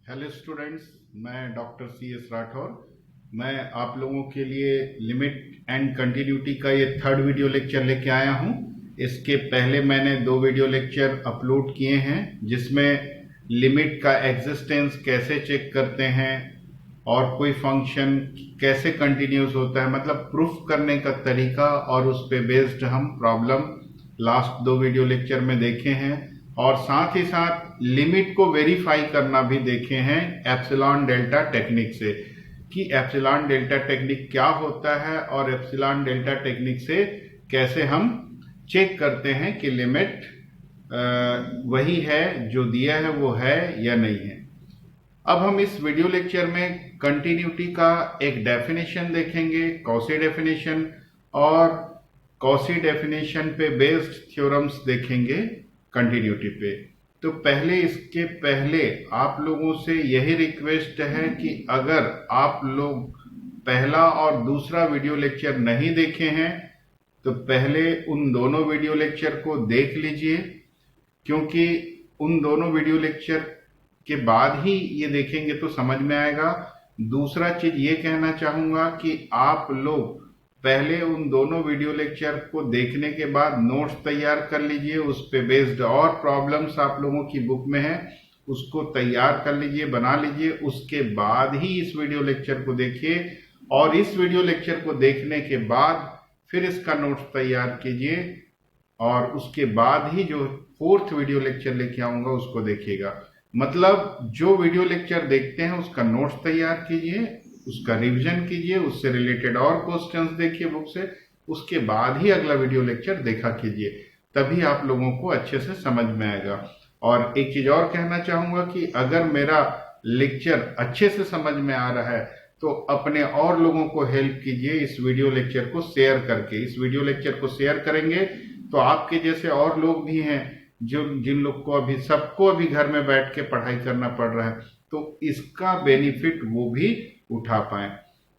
Hello students, मैं doctor C S Rathore. मैं आप लोगों के लिए लिमिट एंड कंटिन्यूटी का ये थर्ड वीडियो लेक्चर लेके आया हूँ। इसके पहले मैंने 2 वीडियो लेक्चर अपलोड किए हैं जिसमें लिमिट का एग्जिस्टेंस कैसे चेक करते हैं और कोई फंक्शन कैसे कंटिन्यूस होता है, मतलब प्रूफ करने का तरीका, और उस पे बेस्ड हम प्रॉब्लम लास्ट 2 वीडियो लेक्चर में देखे हैं। और साथ ही साथ लिमिट को वेरीफाई करना भी देखे हैं एप्सिलॉन डेल्टा टेक्निक से, कि एप्सिलॉन डेल्टा टेक्निक क्या होता है और एप्सिलॉन डेल्टा टेक्निक से कैसे हम चेक करते हैं कि लिमिट वही है जो दिया है वो है या नहीं है। अब हम इस वीडियो लेक्चर में कंटिन्यूटी का एक डेफिनेशन देखेंगे, कॉची डेफिनेशन, और कॉची डेफिनेशन पे बेस्ड थ्योरम्स देखेंगे कंटिन्यूटी पे। तो इसके पहले आप लोगों से यही रिक्वेस्ट है कि अगर आप लोग पहला और दूसरा वीडियो लेक्चर नहीं देखे हैं तो पहले उन दोनों वीडियो लेक्चर को देख लीजिए, क्योंकि उन दोनों वीडियो लेक्चर के बाद ही ये देखेंगे तो समझ में आएगा। दूसरा चीज ये कहना चाहूंगा कि आप लोग पहले उन दोनों वीडियो लेक्चर को देखने के बाद नोट्स तैयार कर लीजिए, उस पे बेस्ड और प्रॉब्लम्स आप लोगों की बुक में है उसको तैयार कर लीजिए, बना लीजिए। उसके बाद ही इस वीडियो लेक्चर को देखिए और इस वीडियो लेक्चर को देखने के बाद फिर इसका नोट्स तैयार कीजिए और उसके बाद ही जो 4th वीडियो लेक्चर लेके आऊंगा उसको देखिएगा। मतलब जो वीडियो लेक्चर देखते हैं उसका नोट्स तैयार कीजिए, उसका रिवीजन कीजिए, उससे रिलेटेड और क्वेश्चंस देखिए बुक से, उसके बाद ही अगला वीडियो लेक्चर देखा कीजिए, तभी आप लोगों को अच्छे से समझ में आएगा। और एक चीज और कहना चाहूंगा कि अगर मेरा लेक्चर अच्छे से समझ में आ रहा है तो अपने और लोगों को हेल्प कीजिए इस वीडियो लेक्चर को शेयर करके। इस वीडियो लेक्चर को शेयर करेंगे तो आपके जैसे और लोग भी हैं जो जिन लोग को सबको अभी घर में बैठ के पढ़ाई करना पड़ रहा है, तो इसका बेनिफिट वो भी उठा पाए।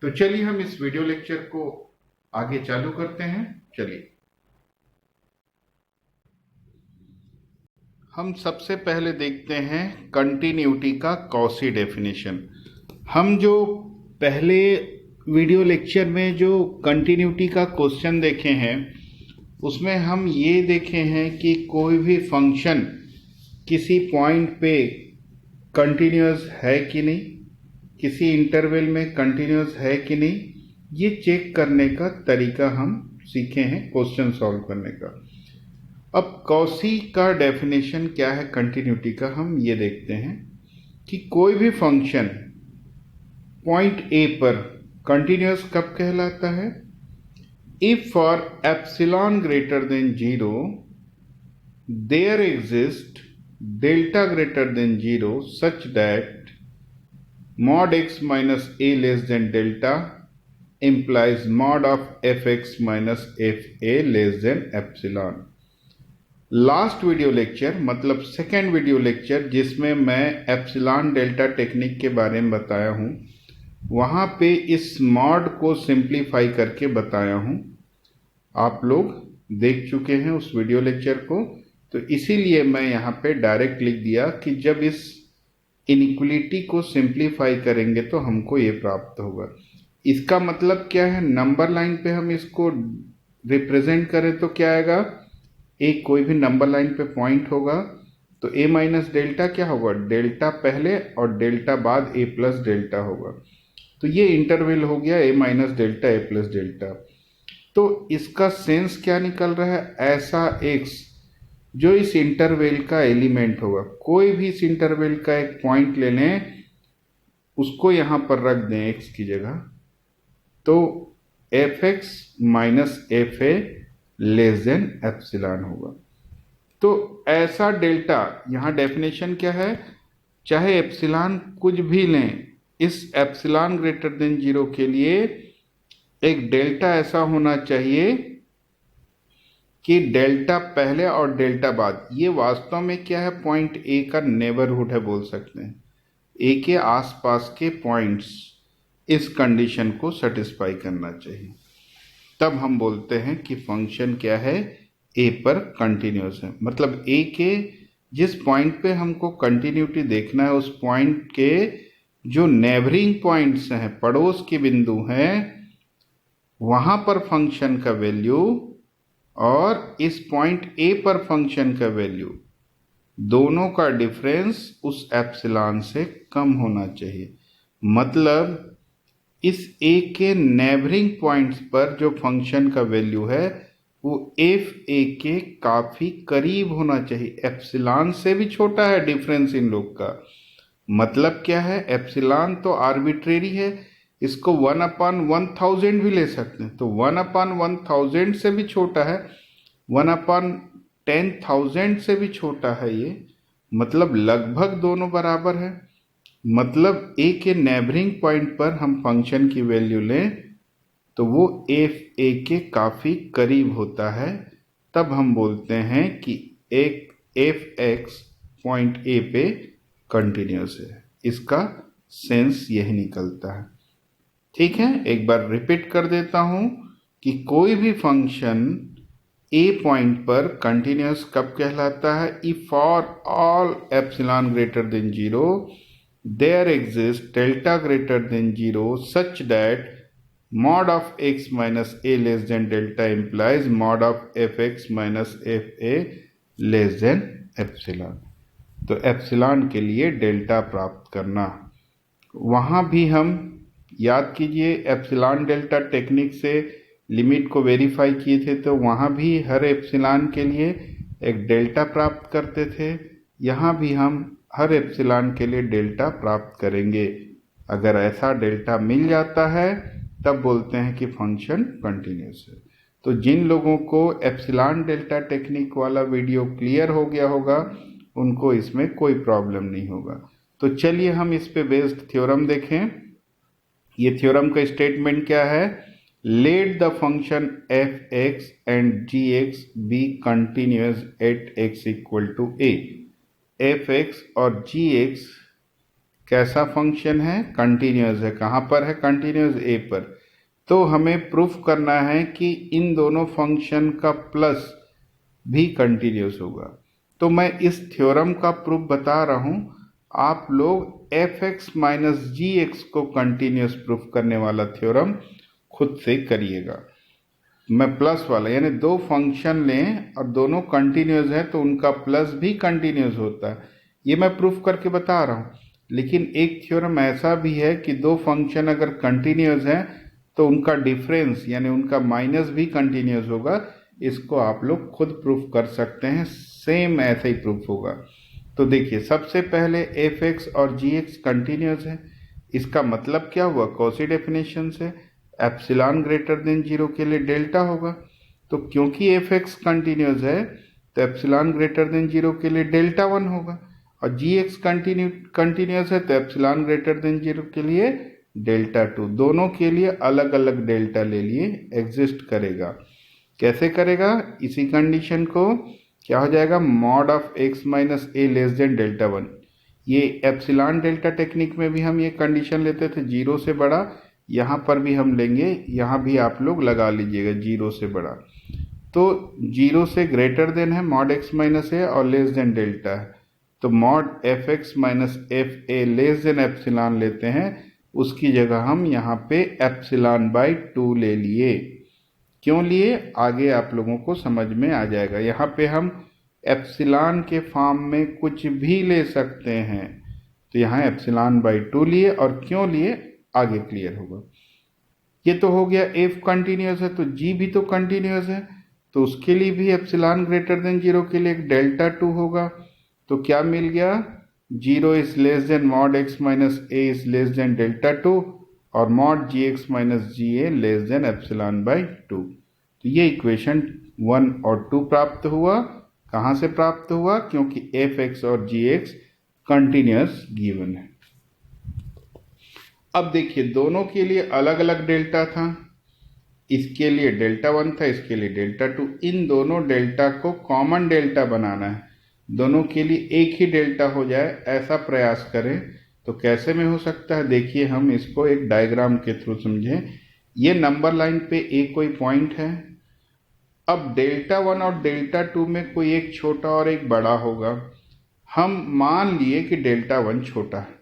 तो चलिए हम इस वीडियो लेक्चर को आगे चालू करते हैं। चलिए हम सबसे पहले देखते हैं कंटिन्यूटी का कॉची डेफिनेशन। हम जो पहले वीडियो लेक्चर में जो कंटिन्यूटी का क्वेश्चन देखे हैं उसमें हम ये देखे हैं कि कोई भी फंक्शन किसी पॉइंट पे कंटिन्यूअस है कि नहीं, किसी इंटरवल में कंटिन्यूअस है कि नहीं, ये चेक करने का तरीका हम सीखे हैं क्वेश्चन सॉल्व करने का। अब कॉची का डेफिनेशन क्या है कंटिन्यूटी का, हम ये देखते हैं कि कोई भी फंक्शन पॉइंट ए पर कंटिन्यूअस कब कहलाता है? If for epsilon greater than 0 there exists delta greater than 0 such that mod x minus a less than delta implies mod of fx minus fa less than epsilon। Last video lecture मतलब second video lecture जिसमें मैं epsilon delta technique के बारे में बताया हूँ, वहाँ पे इस मॉड को सिंप्लीफाई करके बताया हूँ। आप लोग देख चुके हैं उस वीडियो लेक्चर को, तो इसीलिए मैं यहाँ पे डायरेक्ट लिख दिया कि जब इस इनइक्वलिटी को सिंप्लीफाई करेंगे तो हमको ये प्राप्त होगा। इसका मतलब क्या है, नंबर लाइन पे हम इसको रिप्रेजेंट करें तो क्या आएगा, एक कोई भी नंबर लाइन पे पॉइंट होगा तो a माइनस डेल्टा क्या होगा, डेल्टा पहले और डेल्टा बाद a प्लस डेल्टा होगा। तो ये इंटरवल हो गया a minus delta a plus delta. तो इसका सेंस क्या निकल रहा है, ऐसा x जो इस इंटरवल का एलिमेंट होगा, कोई भी इस इंटरवल का एक पॉइंट ले लें, उसको यहां पर रख दें x की जगह, तो fx minus fa less than epsilon होगा। तो ऐसा डेल्टा, यहां डेफिनेशन क्या है, चाहे एप्सिलॉन कुछ भी लें, इस एप्सिलॉन ग्रेटर देन 0 के लिए एक डेल्टा ऐसा होना चाहिए कि डेल्टा पहले और डेल्टा बाद, ये वास्तव में क्या है, पॉइंट ए का नेबरहुड है बोल सकते हैं, ए के आसपास के पॉइंट्स इस कंडीशन को सेटिस्फाई करना चाहिए। तब हम बोलते हैं कि फंक्शन क्या है, ए पर कंटिन्यूअस है। मतलब ए के जिस पॉइंट पे हमको कंटिन्यूटी देखना है उस पॉइंट के जो नेबरिंग पॉइंट्स हैं, पड़ोस के बिंदु हैं, वहां पर फंक्शन का वैल्यू और इस पॉइंट ए पर फंक्शन का वैल्यू, दोनों का डिफरेंस उस एप्सिलॉन से कम होना चाहिए। मतलब इस ए के नेबरिंग पॉइंट्स पर जो फंक्शन का वैल्यू है वो एफ ए के काफी करीब होना चाहिए। एप्सिलॉन से भी छोटा है डिफरेंस इन लोग का। मतलब क्या है, एप्सिलॉन तो आर्बिट्रेरी है, इसको 1/1000 भी ले सकते हैं, तो 1/1000 से भी छोटा है, 1/10,000 से भी छोटा है ये। मतलब लगभग दोनों बराबर है। मतलब ए के नेबरिंग पॉइंट पर हम फंक्शन की वैल्यू लें तो वो एफ ए के काफ़ी करीब होता है, तब हम बोलते हैं कि एक एफ एक्स पॉइंट ए पे कंटिन्यूस है। इसका सेंस यही निकलता है। ठीक है, एक बार रिपीट कर देता हूं कि कोई भी फंक्शन ए पॉइंट पर कंटिन्यूस कब कहलाता है? If for all epsilon greater than 0 there exists delta greater than 0 such that mod of x minus a less than delta implies mod of fx minus fa less than epsilon। तो epsilon के लिए delta प्राप्त करना, वहाँ भी हम याद कीजिए एप्सिलॉन डेल्टा टेक्निक से लिमिट को वेरीफाई किए थे, तो वहाँ भी हर एप्सिलॉन के लिए एक डेल्टा प्राप्त करते थे। यहाँ भी हम हर एप्सिलॉन के लिए डेल्टा प्राप्त करेंगे। अगर ऐसा डेल्टा मिल जाता है तब बोलते हैं कि फंक्शन कंटिन्यूस है। तो जिन लोगों को एप्सिलॉन डेल्टा टेक्निक वाला वीडियो क्लियर हो गया होगा उनको इसमें कोई प्रॉब्लम नहीं होगा। तो चलिए हम इस पे बेस्ड थ्योरम देखें। ये थ्योरम का स्टेटमेंट क्या है? Let the function f x and g x be continuous at x equal to a. F x और जी एक्स कैसा फंक्शन है? कंटिन्यूस है। कहाँ पर है कंटिन्यूस? ए पर। तो हमें प्रूफ करना है कि इन दोनों फंक्शन का प्लस भी कंटिन्यूस होगा। तो मैं इस थ्योरम का प्रूफ बता रहा हूं, आप लोग F X minus g X को कंटिन्यूस प्रूफ करने वाला थ्योरम खुद से करिएगा। मैं प्लस वाला यानी दो फंक्शन लें और दोनों कंटिन्यूस है तो उनका प्लस भी कंटिन्यूस होता है, ये मैं प्रूफ करके बता रहा हूँ। लेकिन एक थ्योरम ऐसा भी है कि दो फंक्शन अगर कंटिन्यूस है तो उनका डिफरेंस यानी उनका माइनस भी कंटिन्यूस होगा। इसको आप लोग खुद प्रूफ कर सकते हैं, सेम ऐसे ही प्रूफ होगा। तो देखिए, सबसे पहले एफ एक्स और जी एक्स कंटिन्यूस है, इसका मतलब क्या हुआ? कॉची डेफिनेशन से एप्सिलॉन ग्रेटर देन 0 के लिए डेल्टा होगा। तो क्योंकि एफ एक्स कंटिन्यूस है तो एप्सिलॉन ग्रेटर देन 0 के लिए डेल्टा 1 होगा, और जी एक्स कंटिन्यूस है तो एप्सिलॉन ग्रेटर देन 0 के लिए डेल्टा 2। दोनों के लिए अलग अलग डेल्टा ले लिए एग्जिस्ट करेगा। कैसे करेगा? इसी कंडीशन को क्या हो जाएगा? Mod of x minus A less than delta 1। ये एप्सिलॉन डेल्टा टेक्निक में भी हम ये कंडीशन लेते थे, 0 से बड़ा। यहाँ पर भी हम लेंगे, यहाँ भी आप लोग लगा लीजिएगा 0 से बड़ा। तो 0 से ग्रेटर देन है मॉड एक्स माइनस ए और लेस देन डेल्टा है, तो mod F X minus F A less than epsilon लेते हैं। उसकी जगह हम यहाँ पे एप्सिलॉन बाई 2 ले लिए। क्यों लिए? आगे आप लोगों को समझ में आ जाएगा। यहाँ पे हम एप्सिलॉन के फॉर्म में कुछ भी ले सकते हैं, तो यहाँ एप्सिलॉन बाई 2 लिए। और क्यों लिए आगे क्लियर होगा। ये तो हो गया एफ कंटिन्यूस है, तो जी भी तो कंटिन्यूस है, तो उसके लिए भी एप्सिलॉन ग्रेटर देन 0 के लिए एक डेल्टा 2 होगा। तो क्या मिल गया? 0 is less than mod x minus a is less than delta 2 और mod ji x minus ji A less than epsilon by 2। तो ये इक्वेशन 1 और 2 प्राप्त हुआ। कहाँ से प्राप्त हुआ? क्योंकि एफ एक्स और जी एक्स कंटिन्यूस गिवन है। अब देखिए, दोनों के लिए अलग अलग डेल्टा था। इसके लिए डेल्टा 1 था, इसके लिए डेल्टा 2। इन दोनों डेल्टा को कॉमन डेल्टा बनाना है, दोनों के लिए एक ही डेल्टा हो जाए, ऐसा प्रयास करें। तो कैसे में हो सकता है? देखिए, हम इसको एक डायग्राम के थ्रू समझें। ये नंबर लाइन पे एक कोई पॉइंट है। अब डेल्टा 1 और डेल्टा 2 में कोई एक छोटा और एक बड़ा होगा। हम मान लिए कि डेल्टा 1 छोटा है,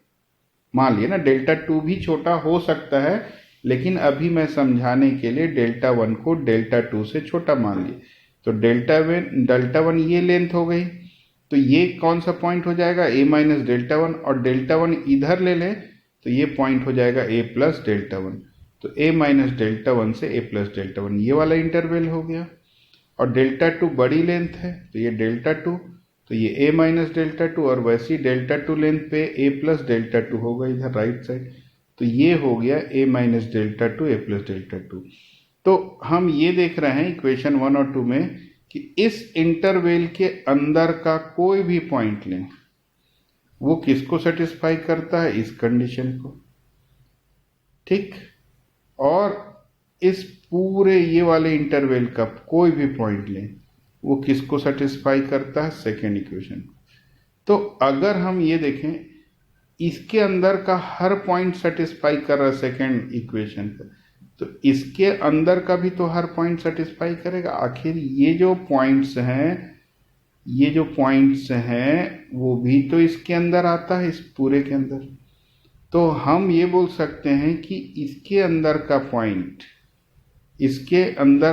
मान लिए ना, डेल्टा 2 भी छोटा हो सकता है, लेकिन अभी मैं समझाने के लिए डेल्टा 1 को डेल्टा 2 से छोटा मान लिए। तो डेल्टा 1 ये लेंथ हो गई, तो ये कौन सा पॉइंट हो जाएगा, a माइनस डेल्टा 1, और डेल्टा 1 इधर ले लें तो ये पॉइंट हो जाएगा a प्लस डेल्टा 1। तो a माइनस डेल्टा 1 से a प्लस डेल्टा 1 ये वाला इंटरवल हो गया। और डेल्टा 2 बड़ी लेंथ है तो ये डेल्टा 2, तो ये a माइनस डेल्टा 2, और वैसी डेल्टा 2 लेंथ पे a प्लस डेल्टा 2 होगा इधर राइट साइड, तो ये हो गया a minus delta 2 a plus delta 2। तो हम ये देख रहे हैं इक्वेशन 1 और 2 में कि इस इंटरवल के अंदर का कोई भी पॉइंट लें, वो किसको सेटिस्फाई करता है, इस कंडीशन को, ठीक। और इस पूरे ये वाले इंटरवल का कोई भी पॉइंट लें, वो किसको सेटिस्फाई करता है, सेकेंड इक्वेशन को। तो अगर हम ये देखें, इसके अंदर का हर पॉइंट सेटिस्फाई कर रहा है सेकेंड इक्वेशन का, तो इसके अंदर का भी तो हर पॉइंट सेटिस्फाई करेगा। आखिर ये जो पॉइंट्स हैं वो भी तो इसके अंदर आता है, इस पूरे के अंदर। तो हम ये बोल सकते हैं कि इसके अंदर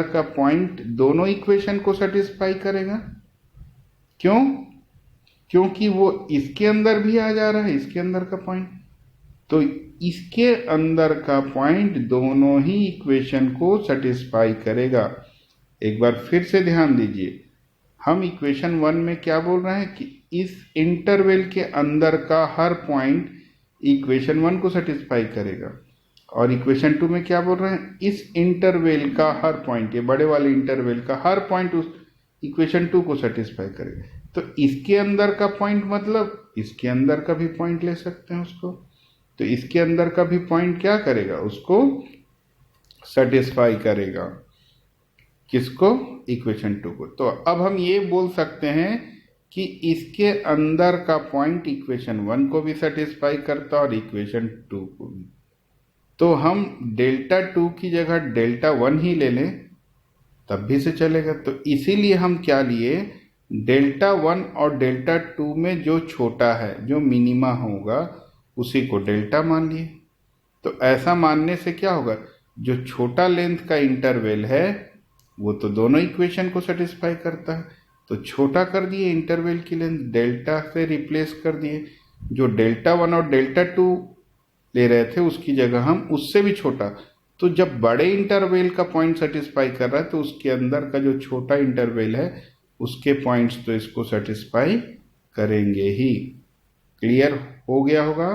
का पॉइंट दोनों इक्वेशन को सेटिस्फाई करेगा। क्यों? क्योंकि वो इसके अंदर भी आ जा रहा है, इसके अंदर का पॉइंट, तो इसके अंदर का पॉइंट दोनों ही इक्वेशन को सेटिस्फाई करेगा। एक बार फिर से ध्यान दीजिए, हम इक्वेशन 1 में क्या बोल रहे हैं कि इस इंटरवल के अंदर का हर पॉइंट इक्वेशन 1 को सेटिस्फाई करेगा, और इक्वेशन 2 में क्या बोल रहे हैं, इस इंटरवल का हर पॉइंट, ये बड़े वाले इंटरवल का हर पॉइंट उस इक्वेशन 2 को सेटिस्फाई करेगा। तो इसके अंदर का पॉइंट मतलब इसके अंदर का भी पॉइंट ले सकते हैं उसको, तो इसके अंदर का भी पॉइंट क्या करेगा, उसको सेटिस्फाई करेगा, किसको, इक्वेशन 2 को। तो अब हम ये बोल सकते हैं कि इसके अंदर का पॉइंट इक्वेशन 1 को भी सेटिस्फाई करता और इक्वेशन 2 को भी। तो हम डेल्टा 2 की जगह डेल्टा 1 ही ले लें तब भी से चलेगा। तो इसीलिए हम क्या लिए, डेल्टा 1 और डेल्टा 2 में जो छोटा है, जो मिनिमा होगा, उसी को डेल्टा मान लिए। तो ऐसा मानने से क्या होगा, जो छोटा लेंथ का इंटरवल है वो तो दोनों इक्वेशन को सेटिस्फाई करता है, तो छोटा कर दिए इंटरवल की लेंथ, डेल्टा से रिप्लेस कर दिए। जो डेल्टा 1 और डेल्टा 2 ले रहे थे उसकी जगह हम उससे भी छोटा, तो जब बड़े इंटरवल का पॉइंट सेटिस्फाई कर रहा है तो उसके अंदर का जो छोटा इंटरवल है उसके पॉइंट्स तो इसको सेटिस्फाई करेंगे ही। क्लियर हो गया होगा।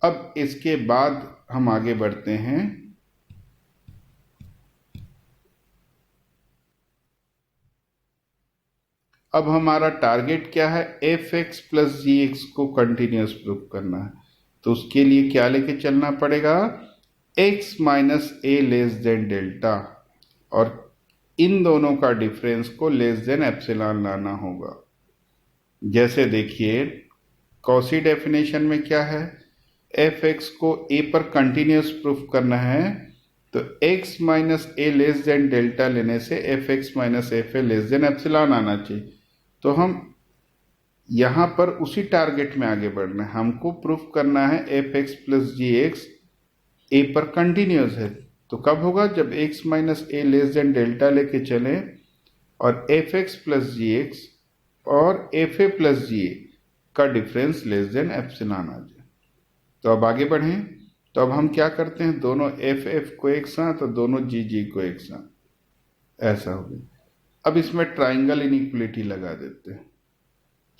अब इसके बाद हम आगे बढ़ते हैं। अब हमारा टारगेट क्या है, एफ एक्स प्लस जी एक्स को कंटिन्यूस प्रूफ करना है। तो उसके लिए क्या लेके चलना पड़ेगा, एक्स माइनस ए लेस देन डेल्टा, और इन दोनों का डिफरेंस को लेस देन एप्सिलॉन लाना होगा। जैसे देखिए कॉसी डेफिनेशन में क्या है, एफ एक्स को ए पर कंटिन्यूस प्रूफ करना है, तो x माइनस ए लेस देन डेल्टा लेने से F X minus F A less than epsilon आना चाहिए। तो हम यहाँ पर उसी टारगेट में आगे बढ़ना है, हमको प्रूफ करना है एफ एक्स प्लस जी एक्स ए पर कंटिन्यूस है। तो कब होगा, जब x माइनस ए लेस देन डेल्टा लेके चले और एफ एक्स प्लस जी एक्स और एफ ए प्लस जी ए का डिफरेंस लेस देन एप्सिलॉन आ जाए। तो अब आगे बढ़ें, तो अब हम क्या करते हैं, दोनों एफ एफ को एक साथ और दोनों जी जी को एक साथ, ऐसा हो गया। अब इसमें ट्राइंगल इनइक्वलिटी लगा देते हैं,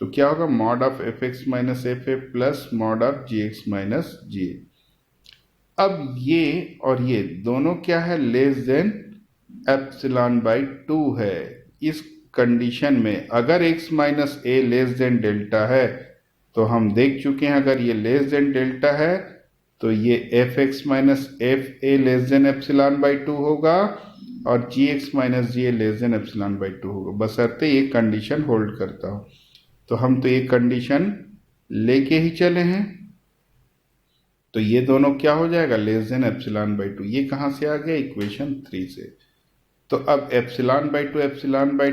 तो क्या होगा, mod of F X minus F A plus mod of G x minus ji A. अब ये और ये दोनों क्या है, लेस देन एप्सिलॉन बाई 2 है। इस कंडीशन में अगर x माइनस ए लेस देन डेल्टा है, तो हम देख चुके हैं अगर ये लेस देन डेल्टा है तो ये F X minus F A less than epsilon by 2 होगा और जी x minus ji A less than epsilon by 2 होगा, बशर्ते ये कंडीशन होल्ड करता हो। तो हम तो ये कंडीशन लेके ही चले हैं, तो ये दोनों क्या हो जाएगा, लेस देन एप्सिलॉन बाई 2। ये कहाँ से आ गया, इक्वेशन 3 से। तो अब एप्सिलॉन बाई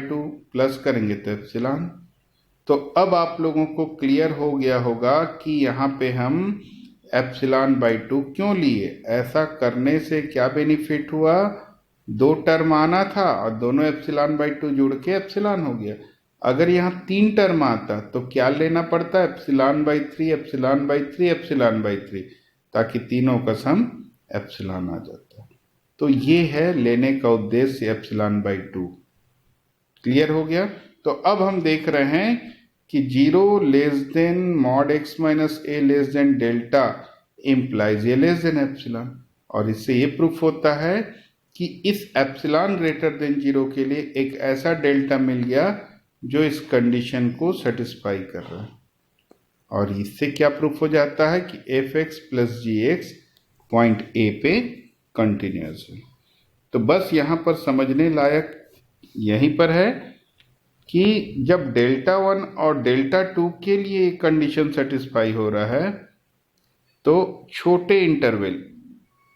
2 प्लस करेंगे तो एप्सिलॉन, तो अब आप लोगों को क्लियर हो गया होगा कि यहाँ पे हम एप्सिलॉन बाई 2 क्यों लिए। ऐसा करने से क्या बेनिफिट हुआ, दो टर्म आना था और दोनों एप्सिलॉन बाई 2 जुड़ के एप्सिलॉन हो गया। अगर यहाँ 3 टर्म आता तो क्या लेना पड़ता, epsilon by 3 epsilon by 3 epsilon by 3, ताकि तीनों का सम एप्सिलॉन आ जाता। तो ये है लेने का उद्देश्य एप्सिलॉन बाई 2। क्लियर हो गया। तो अब हम देख रहे हैं कि 0 less than mod x minus A less than delta implies A less than epsilon, और इससे ये प्रूफ होता है कि इस एप्सिलॉन ग्रेटर देन 0 के लिए एक ऐसा डेल्टा मिल गया जो इस कंडीशन को सेटिस्फाई कर रहा है। और इससे क्या प्रूफ हो जाता है कि F x plus ji x point a पे कंटिन्यूस है। तो बस यहाँ पर समझने लायक यहीं पर है कि जब डेल्टा 1 और डेल्टा 2 के लिए कंडीशन सेटिस्फाई हो रहा है तो छोटे इंटरवल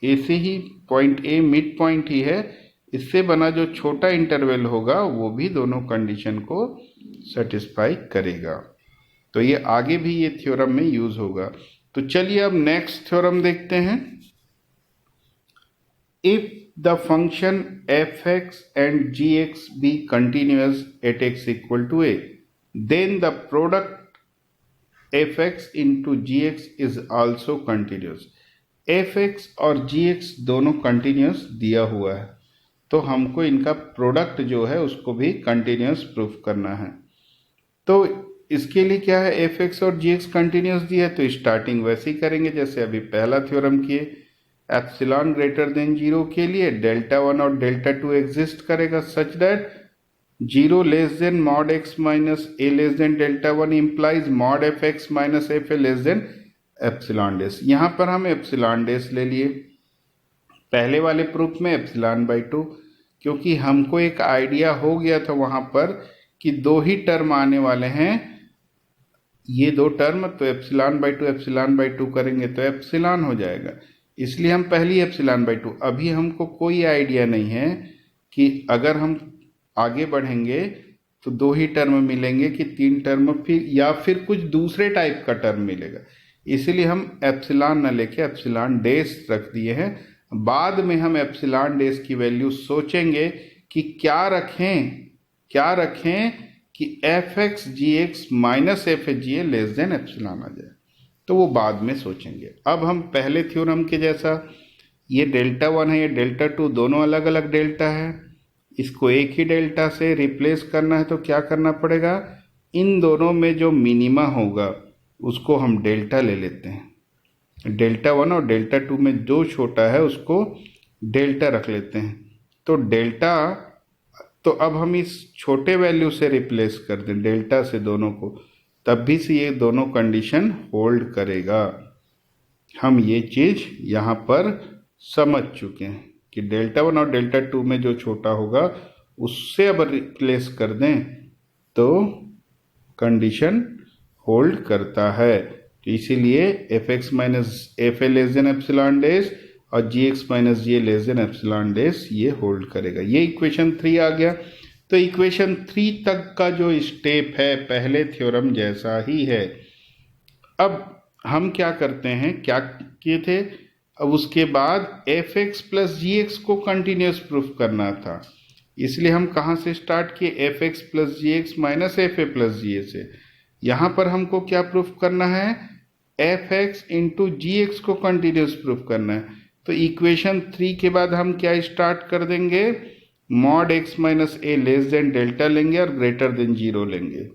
ऐसे ही पॉइंट ए मिड पॉइंट ही है, इससे बना जो छोटा इंटरवल होगा वो भी दोनों कंडीशन को सेटिस्फाई करेगा। तो ये आगे भी ये थ्योरम में यूज होगा। तो चलिए अब नेक्स्ट थ्योरम देखते हैं। If the function f(x) and g(x) be continuous at x equal to a, then the product f(x) into g(x) is also continuous। f(x) और g(x) दोनों कंटिन्यूस दिया हुआ है, तो हमको इनका प्रोडक्ट जो है उसको भी कंटिन्यूस प्रूफ करना है। तो इसके लिए क्या है, f(x) और g(x) कंटिन्यूस दिया है तो स्टार्टिंग वैसे ही करेंगे जैसे अभी पहला थ्योरम किए। एप्सिलॉन ग्रेटर देन 0 के लिए डेल्टा 1 और डेल्टा 2 एग्जिस्ट करेगा such that 0 less than mod x minus A less than delta 1 implies mod F X minus F A less than epsilon डेस। यहाँ पर हम एप्सिलॉन डेस ले लिए, पहले वाले प्रूफ में एप्सिलॉन बाई 2, क्योंकि हमको एक आइडिया हो गया था वहाँ पर कि दो ही टर्म आने वाले हैं, ये दो टर्म, तो एप्सिलॉन बाई 2 करेंगे तो एप्सिलॉन हो जाएगा, इसलिए हम पहली एप्सिलॉन बाई 2। अभी हमको कोई आइडिया नहीं है कि अगर हम आगे बढ़ेंगे तो दो ही टर्म मिलेंगे कि 3 टर्म, फिर या फिर कुछ दूसरे टाइप का टर्म मिलेगा, इसलिए हम एप्सिलॉन न लेके एप्सिलॉन डेस रख दिए हैं। बाद में हम एप्सिलॉन डेस की वैल्यू सोचेंगे कि क्या रखें कि F x ji x minus F A G A less than epsilon आ जाए, तो वो बाद में सोचेंगे। अब हम पहले थ्योरम के जैसा, ये डेल्टा 1 है ये डेल्टा 2 दोनों अलग अलग डेल्टा है, इसको एक ही डेल्टा से रिप्लेस करना है तो क्या करना पड़ेगा, इन दोनों में जो मिनिमा होगा उसको हम डेल्टा ले लेते हैं। डेल्टा 1 और डेल्टा 2 में जो छोटा है उसको डेल्टा रख लेते हैं। तो डेल्टा, तो अब हम इस छोटे वैल्यू से रिप्लेस कर दें डेल्टा से दोनों को, तब भी से ये दोनों कंडीशन होल्ड करेगा। हम ये चीज यहाँ पर समझ चुके हैं कि डेल्टा 1 और डेल्टा 2 में जो छोटा होगा उससे अब रिप्लेस कर दें तो कंडीशन होल्ड करता है। तो इसीलिए F X minus F A less than epsilon डेस और जी एक्स माइनस जी ए लेस देन एप्सिलॉन डेस ये होल्ड करेगा। ये इक्वेशन 3 आ गया। तो इक्वेशन 3 तक का जो स्टेप है पहले थ्योरम जैसा ही है। अब हम क्या करते हैं, क्या किए थे, अब उसके बाद एफ एक्स प्लस जी एक्स को कंटिन्यूस प्रूफ करना था, इसलिए हम कहाँ से स्टार्ट किए, F x plus ji x minus F A plus G A से। यहाँ पर हमको क्या प्रूफ करना है, F X into G X को कंटिन्यूस प्रूफ करना है। तो इक्वेशन 3 के बाद हम क्या स्टार्ट कर देंगे, मॉड एक्स माइनस ए लेस देन डेल्टा लेंगे और ग्रेटर देन 0 लेंगे,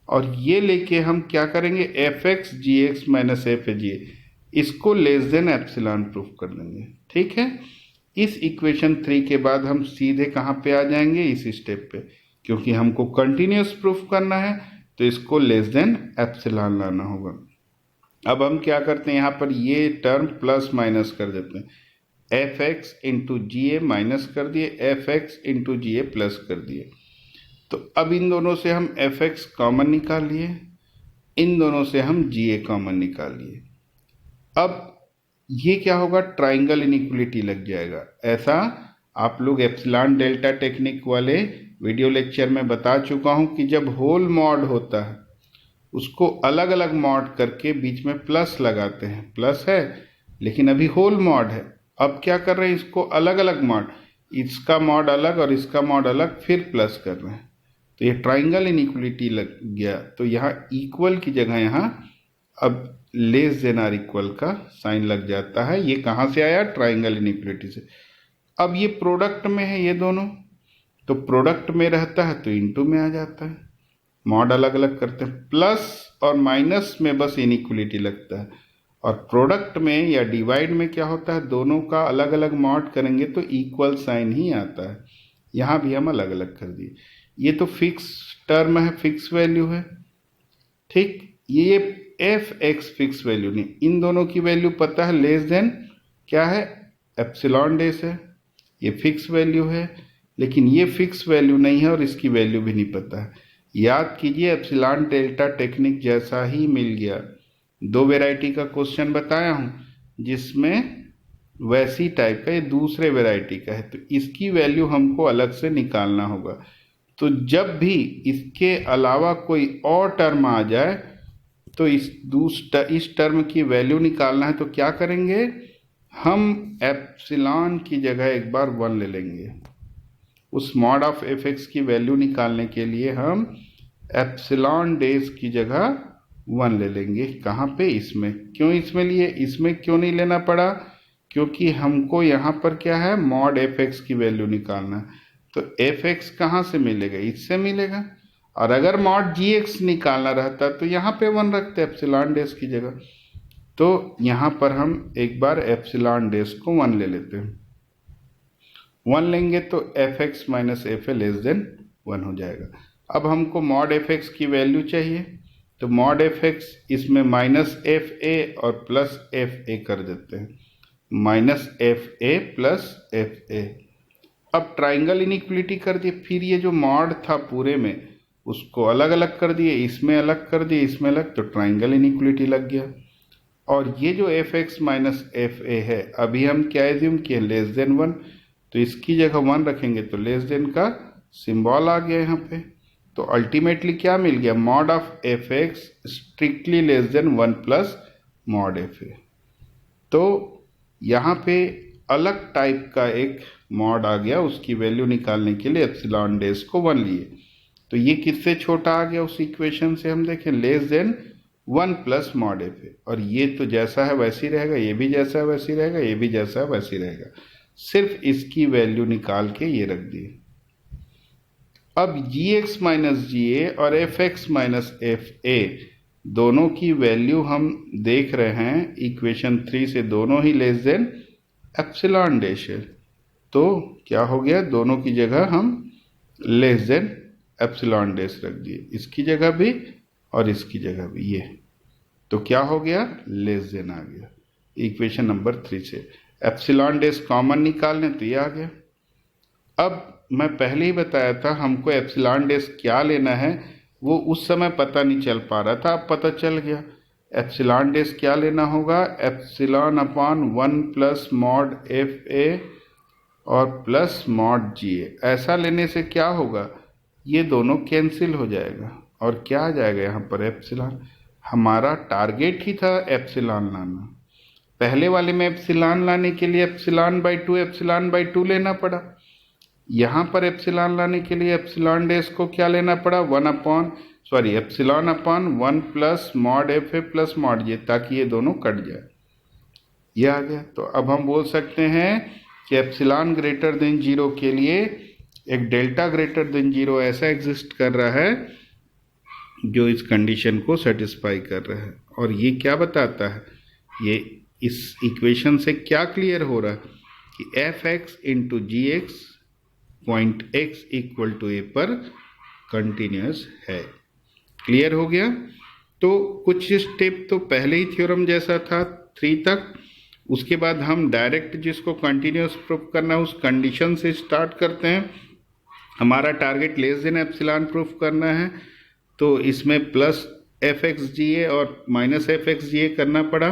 और ये लेके हम क्या करेंगे, F x ji x minus F A G, इसको लेस देन एप्सिलॉन प्रूफ कर देंगे। ठीक है, इस इक्वेशन 3 के बाद हम सीधे कहाँ पे आ जाएंगे, इस स्टेप पे, क्योंकि हमको कंटिन्यूस प्रूफ करना है तो इसको लेस देन एप्सिलॉन लाना होगा। अब हम क्या करते हैं, यहाँ पर ये टर्म प्लस माइनस कर देते हैं, F X into ji a minus कर दिए, एफ एक्स इंटू जी ए प्लस कर दिए। तो अब इन दोनों से हम एफ एक्स कॉमन निकाल लिए, इन दोनों से हम जी ए कॉमन निकाल लिए। अब ये क्या होगा, ट्राइंगल इनइक्वलिटी लग जाएगा। ऐसा आप लोग एप्सिलॉन डेल्टा टेक्निक वाले वीडियो लेक्चर में बता चुका हूँ कि जब होल मॉड होता है उसको अलग अलग मॉड करके बीच में प्लस लगाते हैं। प्लस है लेकिन अभी होल मॉड है। अब क्या कर रहे हैं, इसको अलग अलग मॉड, इसका मॉड अलग और इसका मॉड अलग, फिर प्लस कर रहे हैं। तो ये ट्राइंगल इनइक्वलिटी लग गया। तो यहाँ इक्वल की जगह यहाँ अब लेस देन आर इक्वल का साइन लग जाता है। ये कहाँ से आया, ट्राइंगल इनइक्वलिटी से। अब ये प्रोडक्ट में है ये दोनों, तो प्रोडक्ट में रहता है तो इनटू में आ जाता है। मॉड अलग अलग करते हैं, प्लस और माइनस में बस इनइक्वलिटी लगता है, और प्रोडक्ट में या डिवाइड में क्या होता है, दोनों का अलग अलग मॉड करेंगे तो इक्वल साइन ही आता है। यहाँ भी हम अलग अलग कर दिए। ये तो फिक्स टर्म है, फिक्स वैल्यू है, ठीक। ये एफ एक्स फिक्स वैल्यू नहीं, इन दोनों की वैल्यू पता है, लेस देन क्या है, एप्सिलॉन डेस है। ये फिक्स वैल्यू है, लेकिन ये फिक्स वैल्यू नहीं है और इसकी वैल्यू भी नहीं पता है। याद कीजिए, एप्सिलॉन डेल्टा टेक्निक जैसा ही मिल गया। दो वेराइटी का क्वेश्चन बताया हूं जिसमें वैसी टाइप का, ये दूसरे वेराइटी का है, तो इसकी वैल्यू हमको अलग से निकालना होगा। तो जब भी इसके अलावा कोई और टर्म आ जाए तो इस टर्म की वैल्यू निकालना है, तो क्या करेंगे, हम एप्सिलॉन की जगह एक बार 1 ले लेंगे। उस मॉड ऑफ एफ एक्स की वैल्यू निकालने के लिए हम एप्सिलॉन डेज की जगह 1 ले लेंगे। कहाँ पे, इसमें। क्यों इसमें लिए, इसमें क्यों नहीं लेना पड़ा, क्योंकि हमको यहाँ पर क्या है, मॉड एफ एक्स की वैल्यू निकालना है। तो एफ एक्स कहाँ से मिलेगा, इससे मिलेगा। और अगर मॉड जी एक्स निकालना रहता तो यहाँ पे 1 रखते एप्सिलॉन डेज की जगह। तो यहाँ पर हम एक बार एप्सिलॉन डेज को 1 ले लेते हैं। 1 लेंगे तो F X minus F A less then 1 हो जाएगा। अब हमको मॉड एफ एक्स की वैल्यू चाहिए, तो मॉड एफ एक्स इसमें माइनस एफ ए और प्लस एफ ए कर देते हैं, minus F A plus F A. अब ट्राइंगल इनइक्वलिटी कर दिए, फिर ये जो मॉड था पूरे में उसको अलग अलग कर दिए, इसमें अलग कर दिए, इसमें अलग, तो ट्राइंगल इनइक्वलिटी लग गया। और ये जो एफ एक्स माइनस एफ ए है, अभी हम क्या एज्यूम किए, लेस देन 1, तो इसकी जगह 1 रखेंगे तो लेस देन का सिंबल आ गया यहाँ पे। तो अल्टीमेटली क्या मिल गया, mod of F x strictly less than 1 plus mod F ए। तो यहाँ पे अलग टाइप का एक मॉड आ गया, उसकी वैल्यू निकालने के लिए एप्सिलॉन डेज को 1 लिए। तो ये किससे छोटा आ गया, उस इक्वेशन से हम देखें, less than 1 plus mod F ए। और ये तो जैसा है वैसी रहेगा, ये भी जैसा है वैसी रहेगा, ये भी जैसा है वैसी रहेगा, सिर्फ इसकी वैल्यू निकाल के ये रख दी। अब जी एक्स माइनस जी ए और एफ एक्स माइनस एफ ए दोनों की वैल्यू हम देख रहे हैं इक्वेशन 3 से, दोनों ही लेस देन एप्सिलॉन डैश है। तो क्या हो गया, दोनों की जगह हम लेस देन एप्सिलॉन डैश रख दिए, इसकी जगह भी और इसकी जगह भी ये। तो क्या हो गया, लेस देन आ गया इक्वेशन नंबर 3 से। एप्सिलॉन डैश कॉमन निकालने तो ये आ गया। अब मैं पहले ही बताया था हमको एप्सिलॉन डैश क्या लेना है, वो उस समय पता नहीं चल पा रहा था, अब पता चल गया। एप्सिलॉन डैश क्या लेना होगा, epsilon upon 1 plus mod F ए और प्लस मॉड जी ए। ऐसा लेने से क्या होगा, ये दोनों कैंसिल हो जाएगा और क्या आ जाएगा यहाँ पर, एप्सिलॉन। हमारा टारगेट ही था एप्सिलॉन लाना। पहले वाले में एप्सिलॉन लाने के लिए एप्सिलॉन बाई 2 एप्सिलॉन बाई 2 लेना पड़ा। यहाँ पर एप्सिलॉन लाने के लिए एप्सिलॉन डैश को क्या लेना पड़ा, epsilon upon 1 plus mod F A plus mod J, ताकि ये दोनों कट जाए। ये आ गया। तो अब हम बोल सकते हैं कि एप्सिलॉन ग्रेटर देन 0 के लिए एक डेल्टा ग्रेटर देन 0 ऐसा एग्जिस्ट कर रहा है जो इस कंडीशन को सेटिस्फाई कर रहा है। और ये क्या बताता है, ये इस इक्वेशन से क्या क्लियर हो रहा है कि F X into G x point X equal to A पर कंटिन्यूस है। क्लियर हो गया। तो कुछ स्टेप तो पहले ही थ्योरम जैसा था 3 तक, उसके बाद हम डायरेक्ट जिसको कंटिन्यूस प्रूफ करना है उस कंडीशन से स्टार्ट करते हैं। हमारा target less than epsilon proof करना है, तो इसमें प्लस एफ एक्स जी ए और माइनस एफ एक्स जी ए करना पड़ा।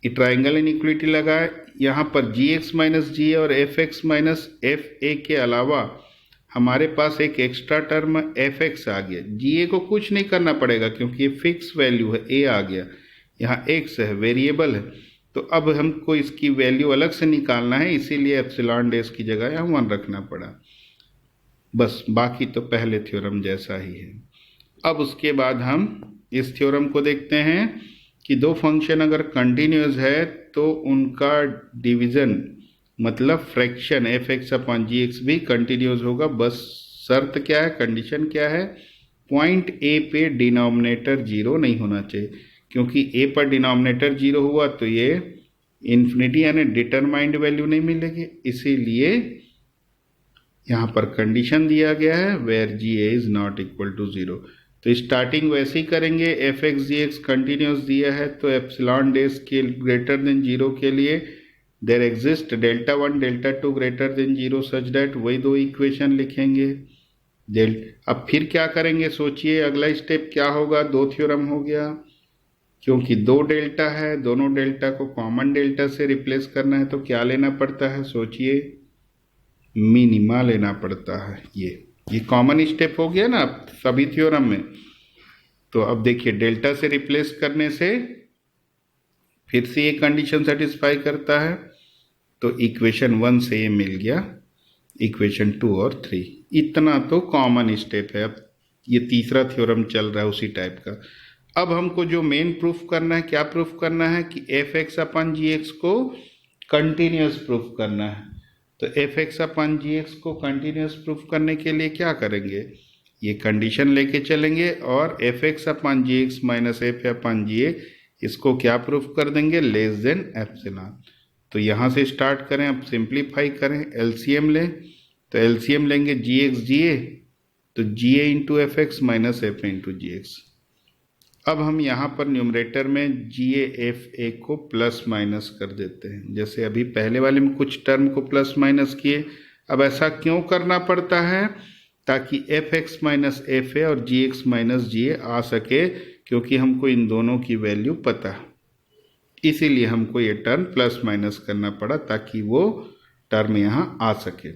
ये ट्राइंगल इनइक्वलिटी लगा, यहाँ पर जी एक्स माइनस जी ए और एफ एक्स माइनस एफ ए के अलावा हमारे पास एक एक्स्ट्रा टर्म एफ एक्स आ गया। जी ए को कुछ नहीं करना पड़ेगा क्योंकि ये फिक्स वैल्यू है, ए आ गया, यहाँ एक्स है, वेरिएबल है। तो अब हमको इसकी वैल्यू अलग से निकालना है, इसीलिए एप्सिलॉन डेस की जगह यहाँ 1 रखना पड़ा। बस बाकी तो पहले थ्योरम जैसा ही है। अब उसके बाद हम इस थ्योरम को देखते हैं कि दो फंक्शन अगर कंटिन्यूस है तो उनका डिवीजन मतलब fraction F x upon g x भी कंटिन्यूस होगा। बस शर्त क्या है, कंडीशन क्या है, पॉइंट ए पे डिनोमिनेटर जीरो नहीं होना चाहिए, क्योंकि ए पर डिनोमिनेटर जीरो हुआ तो ये इन्फिनिटी यानी डिटरमाइंड वैल्यू नहीं मिलेगी। इसीलिए यहाँ पर कंडीशन दिया गया है where g a is not equal to zero. तो स्टार्टिंग वैसे ही करेंगे, एफ एक्स जी एक्स कंटिन्यूस दिया है तो एप्सिलॉन डेस के ग्रेटर देन जीरो के लिए there exist delta 1 delta 2 greater than zero such that वही दो इक्वेशन लिखेंगे। अब फिर क्या करेंगे सोचिए, अगला स्टेप क्या होगा, दो थ्योरम हो गया, क्योंकि दो डेल्टा है, दोनों डेल्टा को कॉमन डेल्टा से रिप्लेस करना है तो क्या लेना पड़ता है सोचिए, मिनिमा लेना पड़ता है। ये कॉमन स्टेप हो गया ना सभी थ्योरम में। तो अब देखिए डेल्टा से रिप्लेस करने से फिर से ये कंडीशन सेटिस्फाई करता है, तो इक्वेशन 1 से ये मिल गया, इक्वेशन 2 और 3। इतना तो कॉमन स्टेप है। अब ये तीसरा थ्योरम चल रहा है उसी टाइप का। अब हमको जो मेन प्रूफ करना है, क्या प्रूफ करना है कि एफ एक्स अपन जी एक्स को कंटिन्यूस प्रूफ करना है। तो एफ एक्स अपन जी एक्स को कंटिन्यूस प्रूफ करने के लिए क्या करेंगे, ये कंडीशन लेके चलेंगे और एफ एक्स अपन जी एक्स माइनस एफ अपन जी ए इसको क्या प्रूफ कर देंगे, लेस देन एप्सिलॉन। तो यहाँ से स्टार्ट करें, अब सिंप्लीफाई करें, एलसीएम लें, तो एलसीएम लेंगे जी एक्स जी ए, तो G A into F X minus F into G X. अब हम यहाँ पर न्यूमरेटर में जी ए एफ ए को प्लस माइनस कर देते हैं, जैसे अभी पहले वाले में कुछ टर्म को प्लस माइनस किए। अब ऐसा क्यों करना पड़ता है, ताकि एफ एक्स माइनस एफ ए और जी एक्स माइनस जी ए आ सके, क्योंकि हमको इन दोनों की वैल्यू पता है, इसीलिए हमको ये टर्म प्लस माइनस करना पड़ा ताकि वो टर्म यहाँ आ सके।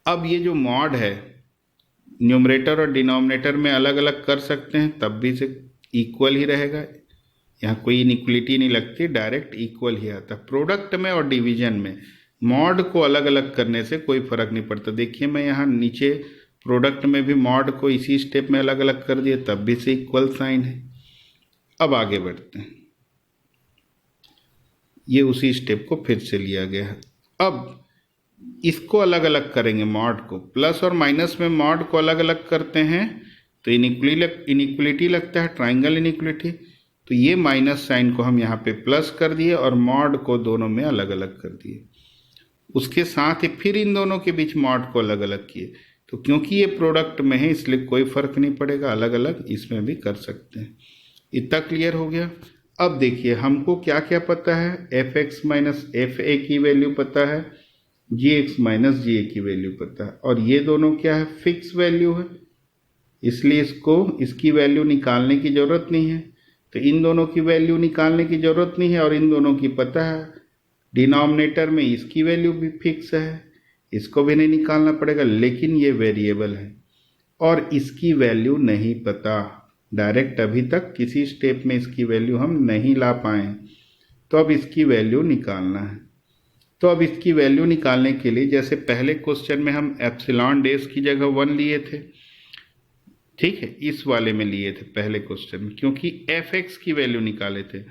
अब ये जो मॉड है न्यूमरेटर और डिनोमिनेटर में अलग अलग कर सकते हैं, तब भी से इक्वल ही रहेगा, यहाँ कोई इनइक्वलिटी नहीं लगती, डायरेक्ट इक्वल ही आता। प्रोडक्ट में और डिवीजन में मॉड को अलग अलग करने से कोई फर्क नहीं पड़ता। देखिए मैं यहाँ नीचे प्रोडक्ट में भी मॉड को इसी स्टेप में अलग अलग कर दिया, तब भी से इक्वल साइन है। अब आगे बढ़ते हैं, ये उसी स्टेप को फिर से लिया गया है। अब इसको अलग अलग करेंगे, मॉड को प्लस और माइनस में मॉड को अलग अलग करते हैं तो इनइक्वलिटी लगता है, ट्राइंगल इनइक्वलिटी। तो ये माइनस साइन को हम यहाँ पे प्लस कर दिए और मॉड को दोनों में अलग अलग कर दिए। उसके साथ ही फिर इन दोनों के बीच मॉड को अलग अलग किए, तो क्योंकि ये प्रोडक्ट में है इसलिए कोई फर्क नहीं पड़ेगा, अलग अलग इसमें भी कर सकते हैं। इतना क्लियर हो गया। अब देखिए हमको क्या क्या पता है, एफ एक्स माइनस एफ ए की वैल्यू पता है, जी एक्स माइनस जी ए की वैल्यू पता है, और ये दोनों क्या है, फिक्स वैल्यू है, इसलिए इसकी वैल्यू निकालने की जरूरत नहीं है। तो इन दोनों की वैल्यू निकालने की जरूरत नहीं है और इन दोनों की पता है। डिनोमिनेटर में इसकी वैल्यू भी फिक्स है, इसको भी नहीं निकालना पड़ेगा, लेकिन ये वेरिएबल है और इसकी वैल्यू नहीं पता। डायरेक्ट अभी तक किसी स्टेप में इसकी वैल्यू हम नहीं ला पाए, तो अब इसकी वैल्यू निकालना है। तो अब इसकी वैल्यू निकालने के लिए जैसे पहले क्वेश्चन में हम एप्सिलॉन डेस की जगह 1 लिए थे, ठीक है, इस वाले में लिए थे पहले क्वेश्चन में, क्योंकि एफ एक्स की वैल्यू निकाले थे।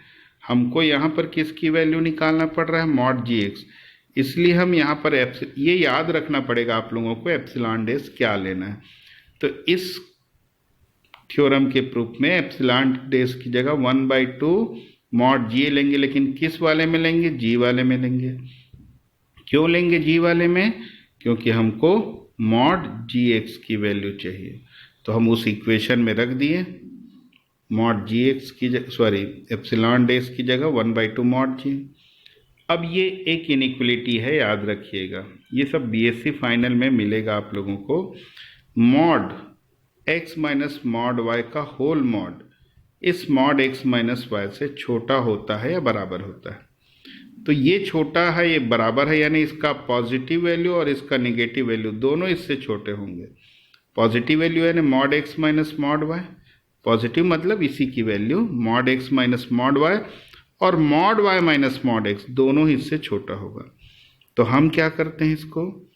हमको यहाँ पर किसकी वैल्यू निकालना पड़ रहा है, मॉड जी एक्स, इसलिए हम यहाँ पर ये याद रखना पड़ेगा आप लोगों को एप्सिलॉन डेस क्या लेना है। तो इस थ्योरम के प्रूफ में एप्सिलॉन डेस की जगह 1/2 मॉड जी लेंगे, लेकिन किस वाले में लेंगे, जी वाले में लेंगे। क्यों लेंगे जी वाले में, क्योंकि हमको मॉड जी एक्स की वैल्यू चाहिए, तो हम उस इक्वेशन में रख दिए मॉड जी एक्स की एप्सिलॉन डेस की जगह 1/2 मॉड जी। अब ये एक इनइक्वलिटी है, याद रखिएगा, ये सब बीएससी फाइनल में मिलेगा आप लोगों को। Mod x minus mod y का होल मॉड इस मॉड एक्स माइनस वाई से छोटा होता है या बराबर होता है। तो ये छोटा है, ये बराबर है, यानी इसका पॉजिटिव वैल्यू और इसका निगेटिव वैल्यू दोनों इससे छोटे होंगे। पॉजिटिव वैल्यू यानी mod x minus mod Y, positive मतलब इसी की value mod x minus mod Y, और mod Y minus mod X दोनों ही इससे छोटा होगा। तो हम क्या करते हैं, इसको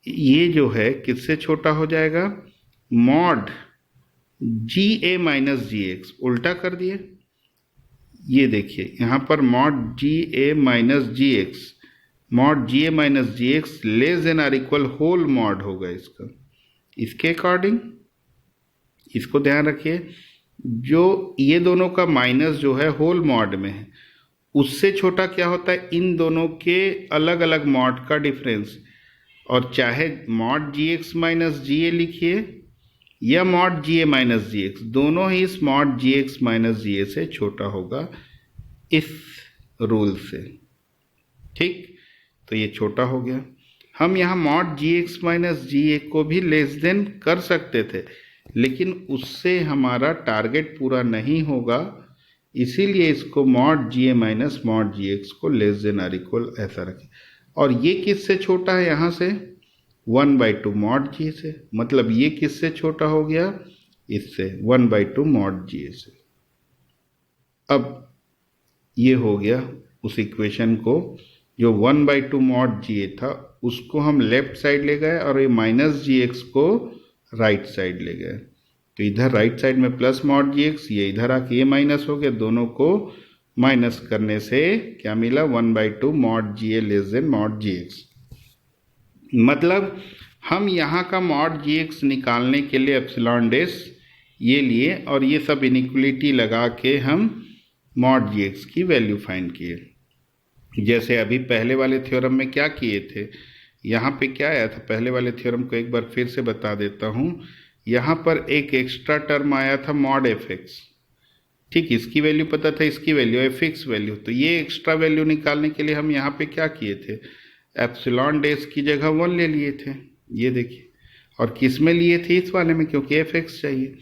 ये जो है किससे छोटा हो जाएगा, mod ji a minus g x, उल्टा कर दिए। ये देखिए यहाँ पर mod ji a minus g x, mod ji a minus g x less than or equal whole mod होगा इसका। इसके अकॉर्डिंग इसको ध्यान रखिए, जो ये दोनों का माइनस जो है होल मॉड में है, उससे छोटा क्या होता है, इन दोनों के अलग अलग मॉड का डिफरेंस। और चाहे मॉड जी एक्स माइनस जी ए लिखिए या mod ji a minus g x, दोनों ही इस mod ji x minus ji A से छोटा होगा इस रूल से। ठीक, तो ये छोटा हो गया। हम यहाँ मॉड जी एक्स माइनस जी ए को भी लेस देन कर सकते थे, लेकिन उससे हमारा टारगेट पूरा नहीं होगा, इसीलिए इसको mod ji a minus mod ji X को लेस देन आर इक्वल ऐसा रखें। और ये किससे छोटा है, यहाँ से 1/2 मॉड जी से, मतलब ये किससे छोटा हो गया, इससे 1/2 मॉड जी से। अब ये हो गया उस इक्वेशन को, जो 1/2 मॉड जी था उसको हम लेफ्ट साइड ले गए और ये माइनस जी एक्स को राइट साइड ले गए। तो इधर राइट साइड में प्लस मॉड जी एक्स, ये इधर आके ये माइनस हो गया, दोनों को माइनस करने से क्या मिला, 1/2 मॉड जी ए लेस देन मॉड जी एक्स। मतलब हम यहाँ का मॉड जी एक्स निकालने के लिए एप्सिलॉन डेस ये लिए और ये सब इनइक्वलिटी लगा के हम मॉड जी एक्स की वैल्यू फाइंड किए। जैसे अभी पहले वाले थ्योरम में क्या किए थे, यहाँ पे क्या आया था, पहले वाले थ्योरम को एक बार फिर से बता देता हूँ। यहाँ पर एक एक्स्ट्रा टर्म आया था मॉड एफ एक्स, ठीक, इसकी वैल्यू पता था, इसकी वैल्यू है फिक्स वैल्यू। तो ये एक्स्ट्रा वैल्यू निकालने के लिए हम यहाँ पे क्या किए थे, एप्सिलॉन डेस की जगह 1 ले लिए थे, ये देखिए। और किस में लिए थे, इस वाले में, क्योंकि एफ एक्स चाहिए।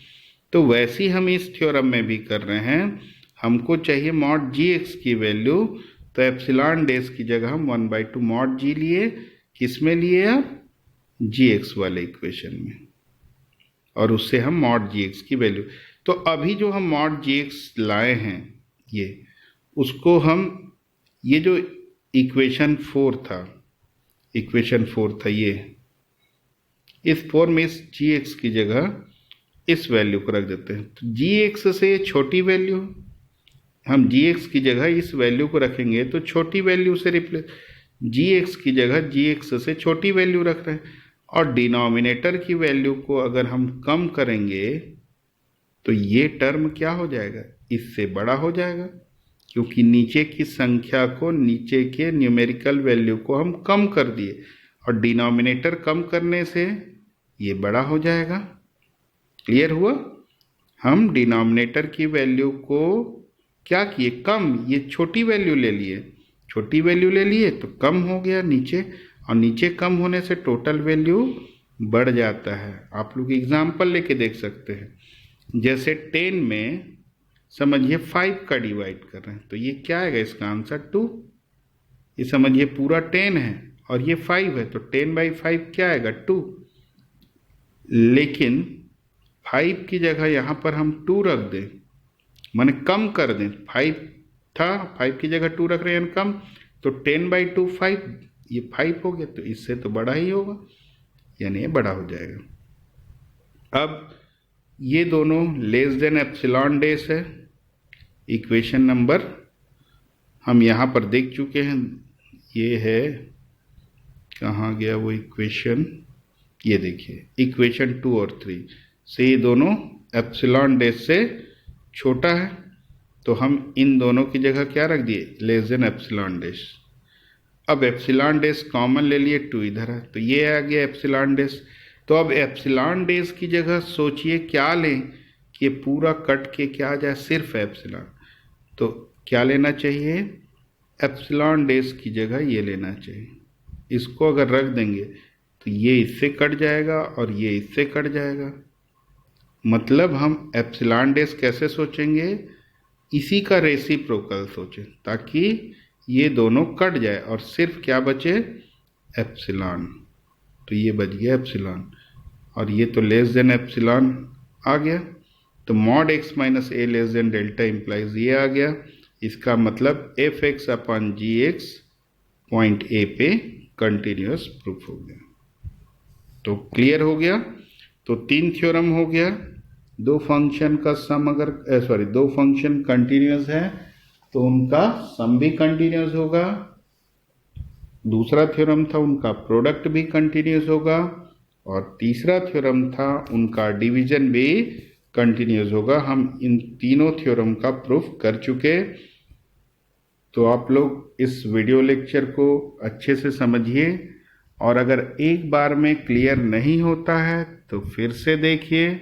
तो वैसे ही हम इस थ्योरम में भी कर रहे हैं, हमको चाहिए मॉड जी एक्स की वैल्यू, तो एप्सिलॉन डेस की जगह हम 1/2 मॉड जी लिए, किस में लिए आप, जी एक्स वाले इक्वेशन में, और उससे हम मॉड जी एक्स की वैल्यू। तो अभी जो हम मॉड जी एक्स लाए हैं ये, उसको हम, ये जो इक्वेशन 4 था, इक्वेशन 4 था ये, इस 4 में इस जी एक्स की जगह इस वैल्यू को रख देते हैं। तो जी एक्स से छोटी वैल्यू, हम जी एक्स की जगह इस वैल्यू को रखेंगे तो छोटी वैल्यू से रिप्लेस, जी एक्स की जगह जी एक्स से छोटी वैल्यू रख रहे हैं। और डिनोमिनेटर की वैल्यू को अगर हम कम करेंगे तो ये टर्म क्या हो जाएगा, इससे बड़ा हो जाएगा, क्योंकि नीचे की संख्या को, नीचे के न्यूमेरिकल वैल्यू को हम कम कर दिए, और डिनोमिनेटर कम करने से ये बड़ा हो जाएगा। क्लियर हुआ, हम डिनोमिनेटर की वैल्यू को क्या किए, कम, ये छोटी वैल्यू ले लिए, छोटी वैल्यू ले लिए तो कम हो गया नीचे, और नीचे कम होने से टोटल वैल्यू बढ़ जाता है। आप लोग एग्जाम्पल लेके देख सकते हैं, जैसे 10 में समझिए 5 का डिवाइड कर रहे हैं, तो ये क्या आएगा, इसका आंसर 2। ये समझिए पूरा 10 है और ये 5 है, तो 10/5 क्या आएगा, 2। लेकिन 5 की जगह यहाँ पर हम 2 रख दें, माने कम कर दें, 5 था, 5 की जगह 2 रख रहे हैं कम, तो 10/2 5, ये 5 हो गया, तो इससे तो बड़ा ही होगा, यानी ये बड़ा हो जाएगा। अब ये दोनों लेस देन एप्सिलॉन डेस है, इक्वेशन नंबर हम यहाँ पर देख चुके हैं, ये है, कहाँ गया वो इक्वेशन, ये देखिए इक्वेशन 2 और 3 से ये दोनों एप्सिलॉन डेस से छोटा है, तो हम इन दोनों की जगह क्या रख दिए, लेस देन एप्सिलॉन डेस। अब एप्सिलॉन डेस कॉमन ले लिए, 2 इधर है, तो ये आ गया एप्सिलॉन डेस। तो अब एप्सिलॉन डेस की जगह सोचिए क्या लें कि ये पूरा कट के क्या आ जाए, सिर्फ एप्सिलॉन। तो क्या लेना चाहिए, एप्सिलॉन डेस की जगह ये लेना चाहिए। इसको अगर रख देंगे तो ये इससे कट जाएगा और ये इससे कट जाएगा। मतलब हम एप्सिलॉन डेस कैसे सोचेंगे, इसी का रेसिप्रोकल सोचें, ताकि ये दोनों कट जाए और सिर्फ क्या बचे, एप्सिलॉन। तो ये बच गया एप्सिलॉन, और ये तो लेस देन एप्सिलॉन आ गया। तो मॉड x माइनस ए लेस देन डेल्टा इम्प्लाइज ये आ गया। इसका मतलब f x upon g x point a पे कंटिन्यूस प्रूफ हो गया। तो क्लियर हो गया। तो 3 थ्योरम हो गया। दो फंक्शन का सम अगर दो फंक्शन कंटिन्यूस है तो उनका सम भी कंटिन्यूस होगा। दूसरा थ्योरम था उनका प्रोडक्ट भी कंटिन्यूस होगा, और तीसरा थ्योरम था उनका डिवीजन भी कंटिन्यूस होगा। हम इन तीनों थ्योरम का प्रूफ कर चुके। तो आप लोग इस वीडियो लेक्चर को अच्छे से समझिए, और अगर एक बार में क्लियर नहीं होता है तो फिर से देखिए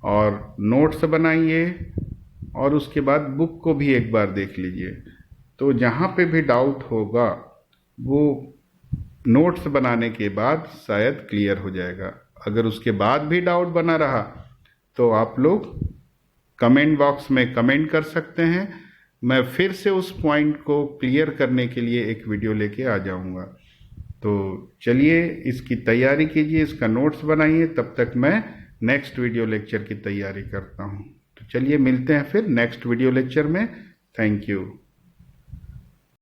और नोट्स बनाइए, और उसके बाद बुक को भी एक बार देख लीजिए। तो जहाँ पे भी डाउट होगा वो नोट्स बनाने के बाद शायद क्लियर हो जाएगा। अगर उसके बाद भी डाउट बना रहा तो आप लोग कमेंट बॉक्स में कमेंट कर सकते हैं। मैं फिर से उस पॉइंट को क्लियर करने के लिए एक वीडियो लेके आ जाऊंगा। तो चलिए इसकी तैयारी कीजिए, इसका नोट्स बनाइए, तब तक मैं नेक्स्ट वीडियो लेक्चर की तैयारी करता हूँ। तो चलिए मिलते हैं फिर नेक्स्ट वीडियो लेक्चर में। Thank you.